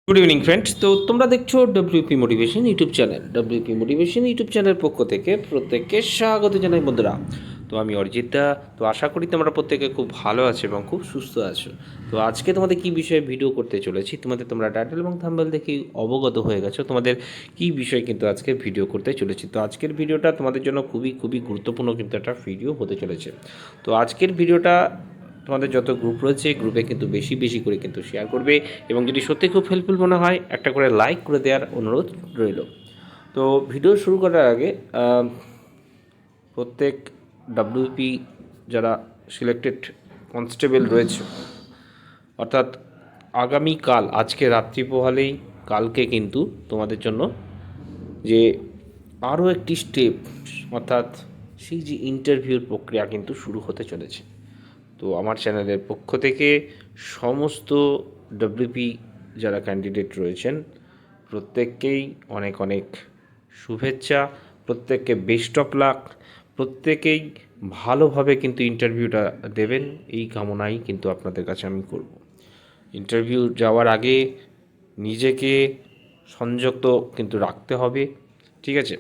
Good evening friends. তো তোমরা দেখছো WP motivation YouTube channel. WP motivation YouTube চ্যানেলের পক্ষ থেকে প্রত্যেককে স্বাগত জানাই বন্ধুরা। তো আমি অরিজিৎ দা। তো আশা করি তোমরা প্রত্যেকে খুব ভালো আছো এবং খুব সুস্থ আছো। তো আজকে তোমাদের কী বিষয়ে ভিডিও করতে চলেছি, তোমরা টাইটেল এবং থাম্বনেল দেখে অবগত হয়ে গেছো তোমাদের কী বিষয়ে কিন্তু আজকে ভিডিও করতে চলেছি। তো আজকের ভিডিওটা তোমাদের জন্য খুবই খুবই গুরুত্বপূর্ণ কিন্তু একটা ভিডিও হতে চলেছে। তো আজকের ভিডিওটা তোমাদের যত গ্রুপ রয়েছে গ্রুপে কিন্তু বেশি বেশি করে কিন্তু শেয়ার করবে এবং যদি সত্যি খুব হেল্পফুল মনে হয় একটা করে লাইক করে দেওয়ার অনুরোধ রইল। তো ভিডিও শুরু করার আগে প্রত্যেক ডাব্লিউপি যারা সিলেক্টেড কনস্টেবল রয়েছে, অর্থাৎ আগামীকাল আজকে রাত্রি পোহালেই কালকে কিন্তু তোমাদের জন্য যে আরও একটি স্টেপ, অর্থাৎ সেই যে ইন্টারভিউর প্রক্রিয়া কিন্তু শুরু হতে চলেছে। তো আমার চ্যানেলের পক্ষ থেকে সমস্ত ডব্লিউপি যারা ক্যান্ডিডেট রয়েছেন প্রত্যেককেই অনেক অনেক শুভেচ্ছা, প্রত্যেককে বেস্ট অফ লাক, প্রত্যেকেই ভালোভাবে কিন্তু ইন্টারভিউটা দেবেন এই কামনাই কিন্তু আপনাদের কাছে আমি করব। ইন্টারভিউ যাওয়ার আগে নিজেকে সংযত কিন্তু রাখতে হবে, ঠিক আছে?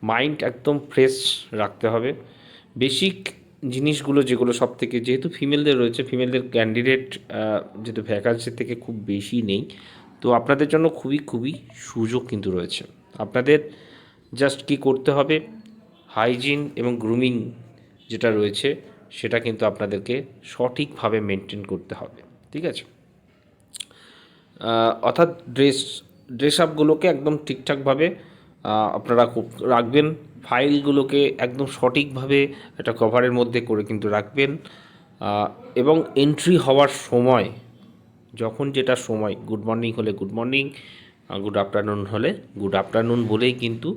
মাইন্ড একদম ফ্রেশ রাখতে হবে। বেসিক জিনিসগুলো যেগুলো সব থেকে, যেহেতু ফিমেলদের রয়েছে, ফিমেলদের ক্যান্ডিডেট যেহেতু ভ্যাকান্সির থেকে খুব বেশি নেই, তো আপনাদের জন্য খুবই খুবই সুযোগ কিন্তু রয়েছে। আপনাদের জাস্ট কী করতে হবে, হাইজিন এবং গ্রুমিং যেটা রয়েছে সেটা কিন্তু আপনাদেরকে সঠিকভাবে মেনটেন করতে হবে, ঠিক আছে? অর্থাৎ ড্রেস আপগুলোকে একদম ঠিকঠাকভাবে আপনারা রাখবেন। ফাইলগুলোকে একদম সঠিকভাবে একটা কভারের মধ্যে করে কিন্তু রাখবেন। এবং এন্ট্রি হওয়ার সময়, যখন যেটা সময়, গুড মর্নিং হলে গুড মর্নিং, গুড আফটারনুন হলে গুড আফটারনুন বলেই কিন্তু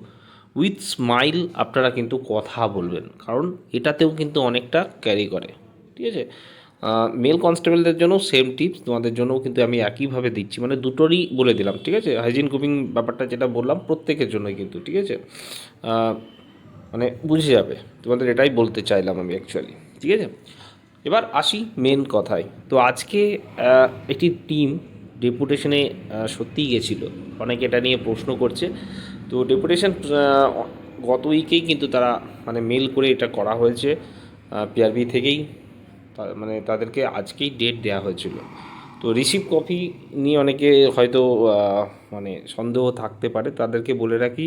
উইথ স্মাইল আপনারা কিন্তু কথা বলবেন, কারণ এটাতেও কিন্তু অনেকটা ক্যারি করে, ঠিক আছে? মেল কনস্টেবলদের জন্য সেম টিপস তোমাদের জন্যও কিন্তু আমি একইভাবে দিচ্ছি, মানে দুটোরই বলে দিলাম, ঠিক আছে? হাইজিন কুপিং ব্যাপারটা যেটা বললাম প্রত্যেকের জন্যই কিন্তু, ঠিক আছে? মানে বুঝে যাবে, তোমাদের এটাই বলতে চাইলাম আমি অ্যাকচুয়ালি, ঠিক আছে? এবার আসি মেন কথায়। তো আজকে একটি টিম ডেপুটেশনে সত্যিই গেছিলো, অনেকে এটা নিয়ে প্রশ্ন করছে। তো ডেপুটেশন গত উইকেই কিন্তু তারা মানে মেল করে এটা করা হয়েছে পিআরবি থেকেই, মানে তাদেরকে আজকেই ডেট দেওয়া হয়েছিল। তো রিসিভ কপি নিয়ে অনেকে হয়তো মানে সন্দেহ থাকতে পারে, তাদেরকে বলে রাখি,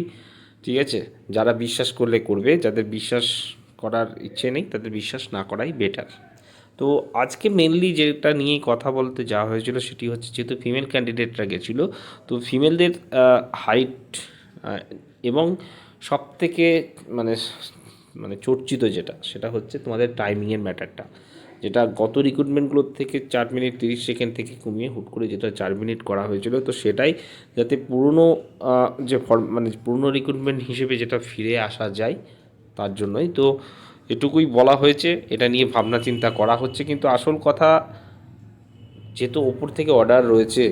ঠিক আছে? যারা বিশ্বাস করলে করবে, যাদের বিশ্বাস করার ইচ্ছে নেই তাদের বিশ্বাস না করাই বেটার। তো আজকে মেনলি যেটা নিয়ে কথা বলতে যাওয়া হয়েছিল সেটি হচ্ছে, যেহেতু ফিমেল ক্যান্ডিডেটরা গেছিলো, তো ফিমেলদের হাইট এবং সবথেকে মানে মানে চর্চিত যেটা, সেটা হচ্ছে তোমাদের টাইমিংয়ের ম্যাটারটা, যেটা গত রিক্রুটমেন্টগুলোর থেকে 4 মিনিট 30 সেকেন্ড থেকে কমিয়ে হুট করে যেটা 4 মিনিট করা হয়েছিল। তো সেটাই যাতে পুরনো যে মানে পুরনো রিক্রুটমেন্ট হিসেবে যেটা ফিরে আসা যায় তার জন্যই। তো এটুকুই বলা হয়েছে, এটা নিয়ে ভাবনা চিন্তা করা হচ্ছে। কিন্তু আসল কথা, যেহেতু ওপর থেকে অর্ডার রয়েছে,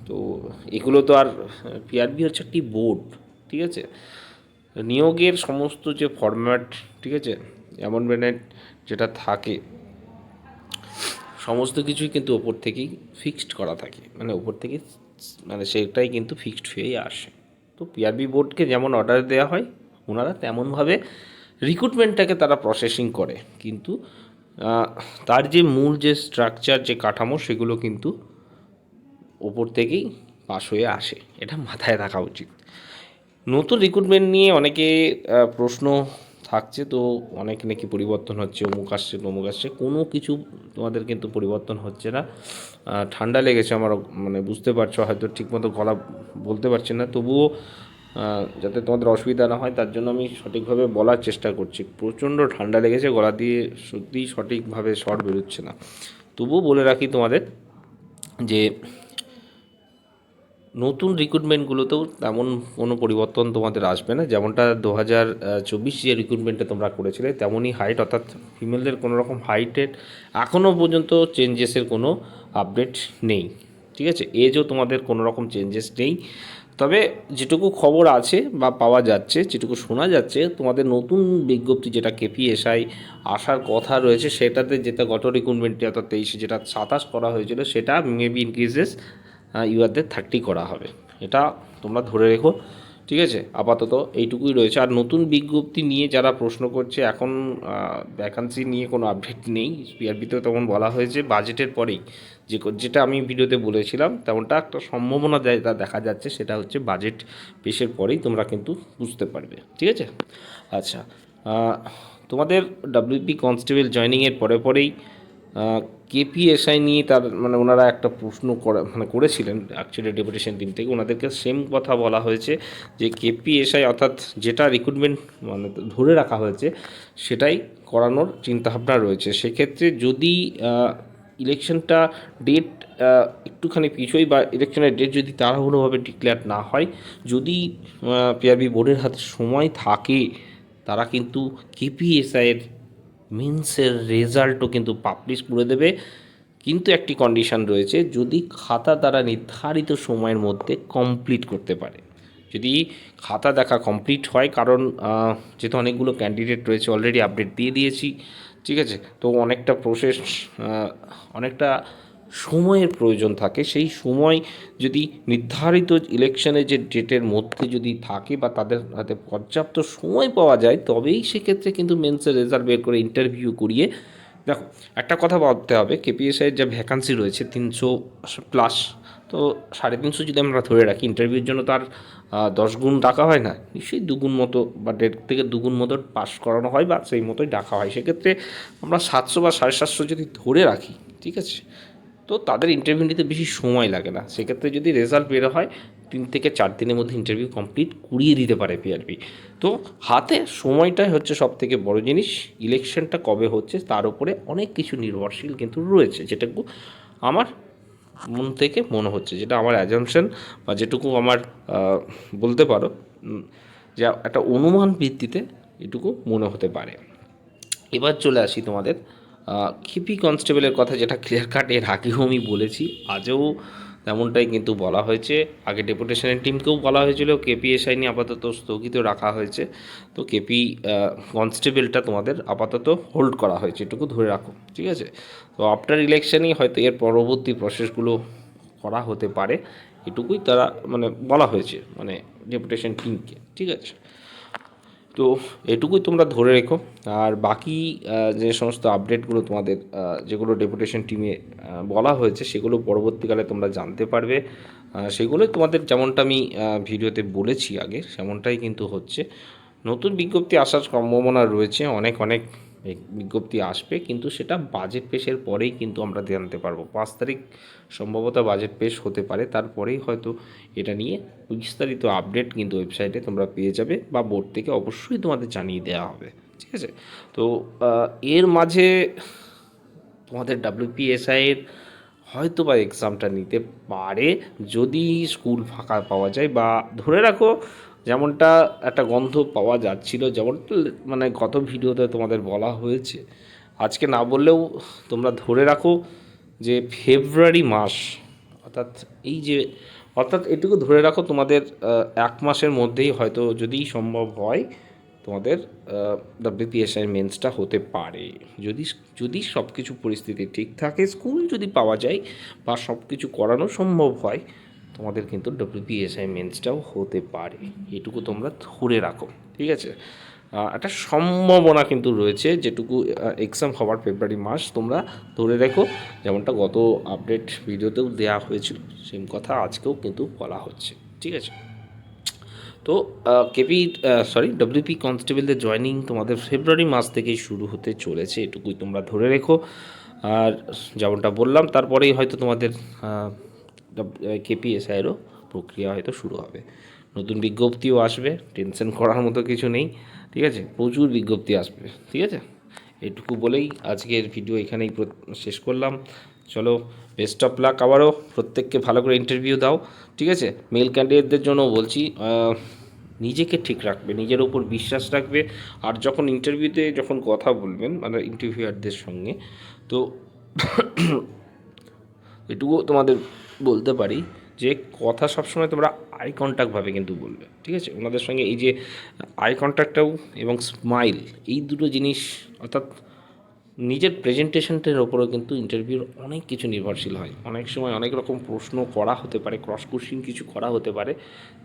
তো এগুলো তো আর, পিআরবি হচ্ছে একটি বোর্ড, ঠিক আছে? নিয়োগের সমস্ত যে ফরম্যাট, ঠিক আছে, অ্যাপয়েন্টমেন্ট যেটা থাকে সমস্ত কিছুই কিন্তু ওপর থেকেই ফিক্সড করা থাকে, মানে ওপর থেকে মানে সেটাই কিন্তু ফিক্সড হয়েই আসে। তো পিআরবি বোর্ডকে যেমন অর্ডার দেওয়া হয়, ওনারা তেমনভাবে রিক্রুটমেন্টটাকে তারা প্রসেসিং করে, কিন্তু তার যে মূল যে স্ট্রাকচার, যে কাঠামো, সেগুলো কিন্তু ওপর থেকেই পাস হয়ে আসে, এটা মাথায় রাখা উচিত। নতুন রিক্রুটমেন্ট নিয়ে অনেকে প্রশ্ন থাকছে, তো অনেক নাকি পরিবর্তন হচ্ছে, অমুক আসছে তমুক আসছে, কোনো কিছু তোমাদের কিন্তু পরিবর্তন হচ্ছে না। ঠান্ডা লেগেছে আমার, মানে বুঝতে পারছো হয়তো, ঠিকমতো গলা বলতে পারছি না, তবুও যাতে তোমাদের অসুবিধা না হয় তার জন্য আমি সঠিকভাবে বলার চেষ্টা করছি। প্রচণ্ড ঠান্ডা লেগেছে, গলা দিয়ে সত্যিই সঠিকভাবে স্বর বেরোচ্ছে না। তবুও বলে রাখি তোমাদের যে নতুন রিক্রুটমেন্টগুলোতেও তেমন কোনো পরিবর্তন তোমাদের আসবে না। যেমনটা 2024 যে রিক্রুটমেন্টটা তোমরা করেছিলে তেমনই হাইট, অর্থাৎ ফিমেলদের কোনো রকম হাইটের এখনও পর্যন্ত চেঞ্জেসের কোনো আপডেট নেই, ঠিক আছে? এজও তোমাদের কোনো রকম চেঞ্জেস নেই। তবে যেটুকু খবর আছে বা পাওয়া যাচ্ছে, যেটুকু শোনা যাচ্ছে, তোমাদের নতুন বিজ্ঞপ্তি যেটা কেপিএসআই আসার কথা রয়েছে, সেটাতে যেটা গত রিক্রুটমেন্টে অর্থাৎ 23 যেটা 27 করা হয়েছিল, সেটা মেবি ইনক্রিজেস ইউআরদের 30 করা হবে। এটা তোমরা ধরে রেখো, ঠিক আছে। আপাতত এইটুকুই রয়েছে। আর নতুন বিজ্ঞপ্তি নিয়ে যারা প্রশ্ন করছে, এখন ভ্যাকান্সি নিয়ে কোনো আপডেট নেই। পিআরবিতেও তেমন বলা হয়েছে বাজেটের পরেই, যেটা আমি ভিডিওতে বলেছিলাম তেমনটা একটা সম্ভাবনা দেখা যাচ্ছে, সেটা হচ্ছে বাজেট পেশের পরেই তোমরা কিন্তু বুঝতে পারবে, ঠিক আছে। আচ্ছা, তোমাদের ডাব্লিউপি কনস্টেবল জয়েনিংয়ের পরেই কেপিএসআই নিয়ে তার মানে ওনারা একটা প্রশ্ন করেছিলেন অ্যাকচুয়ালি ডেপুটেশন টিম থেকে। ওনাদেরকে সেম কথা বলা হয়েছে যে কেপিএসআই অর্থাৎ যেটা রিক্রুটমেন্ট মানে ধরে রাখা হয়েছে সেটাই করানোর চিন্তাভাবনা রয়েছে। সেক্ষেত্রে যদি ইলেকশনটা ডেট একটুখানি পিছোই বা ইলেকশনের ডেট যদি তাড়াহুড়োভাবে ডিক্লেয়ার না হয়, যদি পিআরবি বোর্ডের হাতে সময় থাকে, তারা কিন্তু কেপিএসআইয়ের মেন্সের রেজাল্টও কিন্তু পাবলিশ করে দেবে। কিন্তু একটি কন্ডিশন রয়েছে, যদি খাতা তারা নির্ধারিত সময়ের মধ্যে কমপ্লিট করতে পারে। যদি খাতা দেখা কমপ্লিট হয়, কারণ যেহেতু অনেকগুলো ক্যান্ডিডেট রয়েছে, অলরেডি আপডেট দিয়ে দিয়েছি, ঠিক আছে। তো অনেকটা প্রসেস, অনেকটা সময়ের প্রয়োজন থাকে। সেই সময় যদি নির্ধারিত ইলেকশনের যে ডেটের মধ্যে যদি থাকে বা তাদের হাতে পর্যাপ্ত সময় পাওয়া যায়, তবেই সেক্ষেত্রে কিন্তু মেন্সের রেজাল্ট বের করে ইন্টারভিউ করিয়ে দেখো। একটা কথা বলতে হবে, কেপিএসআইয়ের যা ভ্যাকান্সি রয়েছে 300+, তো 350 যদি আমরা ধরে রাখি, ইন্টারভিউর জন্য তার 10 গুণ ডাকা হয় না, নিশ্চয়ই 2 গুণ মতো বা 1.5 থেকে 2 গুণ মতো পাস করানো হয় বা সেই মতোই ডাকা হয়। সেক্ষেত্রে আমরা 700 বা 750 যদি ধরে রাখি, ঠিক আছে, তো তাদের ইন্টারভিউ নিতে বেশি সময় লাগে না। সেক্ষেত্রে যদি রেজাল্ট বেরো হয়, 3 থেকে 4 দিনের মধ্যে ইন্টারভিউ কমপ্লিট করিয়ে দিতে পারে পিআরবি। তো হাতে সময়টাই হচ্ছে সব থেকে বড় জিনিস। ইলেকশনটা কবে হচ্ছে তার উপরে অনেক কিছু নির্ভরশীল কিন্তু রয়েছে, যেটুকু আমার মন থেকে মনে হচ্ছে, যেটা আমার অ্যাজামশন বা যেটুকু আমার বলতে পারো যে একটা অনুমান ভিত্তিতে এটুকু মনে হতে পারে। এবার চলে আসি তোমাদের কেপি কনস্টেবলের কথা, যেটা ক্লিয়ার কাট এর আগেও আমি বলেছি, আজও তেমনটাই কিন্তু বলা হয়েছে। আগে ডেপুটেশনের টিমকেও বলা হয়েছিল কেপিএসআই নিয়ে আপাতত স্থগিত রাখা হয়েছে। তো কেপি কনস্টেবলটা তোমাদের আপাতত হোল্ড করা হয়েছে, এটুকু ধরে রাখো, ঠিক আছে। তো আফটার ইলেকশনই হয়তো এর পরবর্তী প্রসেসগুলো করা হতে পারে, এটুকুই তারা মানে বলা হয়েছে মানে ডেপুটেশন টিমকে, ঠিক আছে। তো এটুকুই তোমরা ধরে রেখো। আর বাকি যে সমস্ত আপডেটগুলো তোমাদের যেগুলো ডেপুটেশন টিমে বলা হয়েছে, সেগুলো পরবর্তীকালে তোমরা জানতে পারবে। সেগুলোই তোমাদের, যেমনটা আমি ভিডিওতে বলেছি আগে, সেমনটাই কিন্তু হচ্ছে। নতুন বিজ্ঞপ্তি আসার সম্ভাবনা রয়েছে, অনেক অনেক বিজ্ঞপ্তি আসবে, কিন্তু সেটা বাজেট পেশের পরেই কিন্তু আমরা জানতে পারবো। 5 তারিখ সম্ভবত বাজেট পেশ হতে পারে, তারপরেই হয়তো এটা নিয়ে বিস্তারিত আপডেট কিন্তু ওয়েবসাইটে তোমরা পেয়ে যাবে, বা বোর্ড থেকে অবশ্যই তোমাদের জানিয়ে দেওয়া হবে, ঠিক আছে। তো এর মাঝে তোমাদের ডাব্লিউপিএসআইয়ের হয়তো বা এক্সামটা নিতে পারে, যদি স্কুল ফাঁকা পাওয়া যায়, বা ধরে রাখো যেমনটা একটা গন্ধ পাওয়া যাচ্ছিল, যেমন মানে গত ভিডিওতে তোমাদের বলা হয়েছে, আজকে না বললেও তোমরা ধরে রাখো যে ফেব্রুয়ারি মাস, অর্থাৎ অর্থাৎ এটুকু ধরে রাখো তোমাদের 1 মাসের মধ্যেই হয়তো, যদি সম্ভব হয়, তোমাদের ডাব্লিউপিএসআই মেন্সটা হতে পারে। যদি যদি সব কিছু পরিস্থিতি ঠিক থাকে, স্কুল যদি পাওয়া যায় বা সব কিছু করানো সম্ভব হয়, তোমাদের কিন্তু ডাব্লিউপিএসআই মেন্সটাও হতে পারে। এটুকু তোমরা ধরে রাখো, ঠিক আছে। একটা সম্ভাবনা কিন্তু রয়েছে, যেটুকু এক্সাম হওয়ার ফেব্রুয়ারি মাস তোমরা ধরে রেখো, যেমনটা গত আপডেট ভিডিওতেও দেওয়া হয়েছিল, সেম কথা আজকেও কিন্তু বলা হচ্ছে, ঠিক আছে। তো ডাব্লিউপি কনস্টেবলদের জয়নিং তোমাদের ফেব্রুয়ারি মাস থেকেই শুরু হতে চলেছে, এটুকুই তোমরা ধরে রেখো। আর যেমনটা বললাম, তারপরেই হয়তো তোমাদের কেপিএসআইয়েরও প্রক্রিয়া হয়তো শুরু হবে। নতুন বিজ্ঞপ্তিও আসবে, টেনশন করার মতো কিছু নেই, ঠিক আছে। প্রচুর বিজ্ঞপ্তি আসবে, ঠিক আছে। এটুকু বলেই আজকের ভিডিও এখানেই শেষ করলাম। চলো, বেস্ট অফ লাক। আবারও প্রত্যেককে ভালো করে ইন্টারভিউ দাও, ঠিক আছে। মেল ক্যান্ডিডেটদের জন্য বলছি, নিজেকে ঠিক রাখবে, নিজের ওপর বিশ্বাস রাখবে। আর যখন ইন্টারভিউতে যখন কথা বলবেন মানে ইন্টারভিউয়ারদের সঙ্গে, তো এটুকু তোমাদের বলতে পারি যে কথা সবসময় তোমরা আই কন্ট্যাক্টভাবে কিন্তু বলবে, ঠিক আছে। ওনাদের সঙ্গে এই যে আই কন্ট্যাক্টটাও এবং স্মাইল, এই দুটো জিনিস, অর্থাৎ নিজের প্রেজেন্টেশনটার ওপরেও কিন্তু ইন্টারভিউর অনেক কিছু নির্ভরশীল হয়। অনেক সময় অনেক রকম প্রশ্ন করা হতে পারে, ক্রস কোশ্চিন কিছু করা হতে পারে,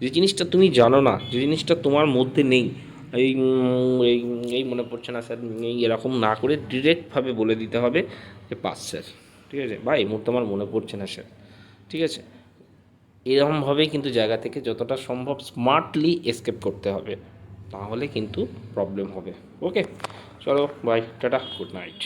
যে জিনিসটা তুমি জানো না, যে জিনিসটা তোমার মধ্যে নেই, এই এই এই মনে পড়ছে না স্যার, এই এরকম না করে ডিরেক্টভাবে বলে দিতে হবে যে পাস স্যার, ঠিক আছে, বা এই মুহূর্তে আমার মনে পড়ছে না স্যার, ঠিক আছে। এরকমভাবেই কিন্তু জায়গা থেকে যতটা সম্ভব স্মার্টলি এসকেপ করতে হবে, তাহলে কিন্তু প্রবলেম হবে। ওকে, চলো বাই, টাটা, গুড নাইট।